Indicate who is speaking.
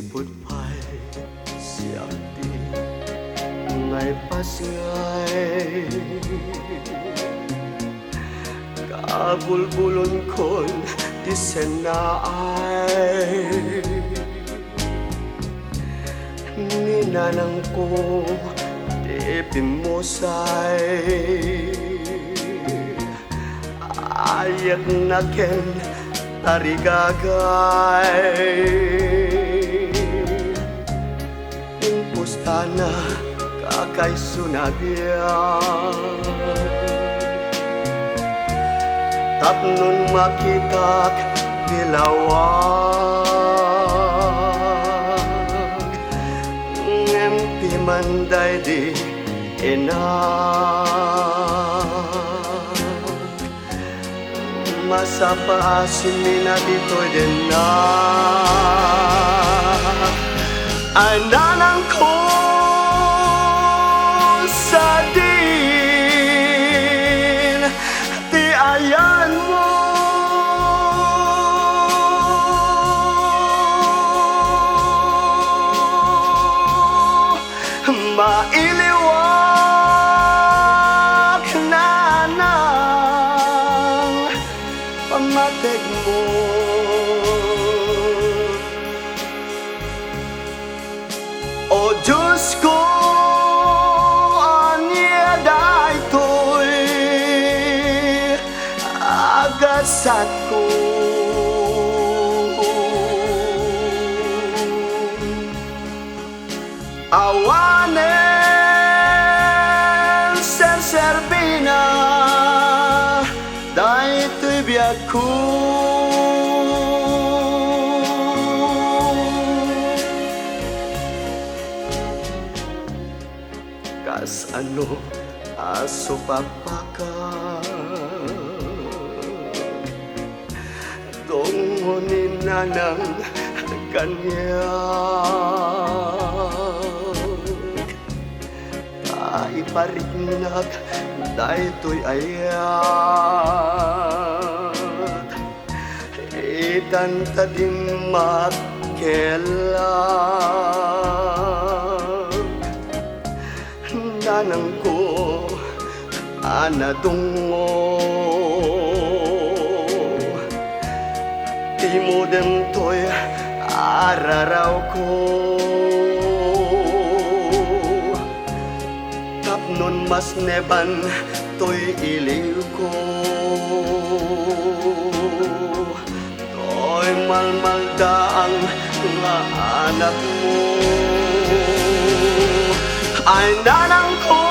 Speaker 1: put phai siap di ngày pas ngày cả bulbulun kon di sena ay ninanang ko di pimusay ayak na ken tarigagay impustana kakay sunagyan tapnon makitak dilawag ngempi manday di enak masapa simina dito din na ay nanang ko sa din ti ayan mo mailiwak na nang pamatig mo o Diyos ko anya daytoy agasat ko awanen ser-serbina daytoy biag ko kas ano aso papaka dongonin na ng kanyang kaiparignak daytoy ayat itantadim makelang nanang ko anadungo timo dem toy araraw ko tapnon mas neban toy iliw ko toy malmaldaang nga anak mo ay nanang ko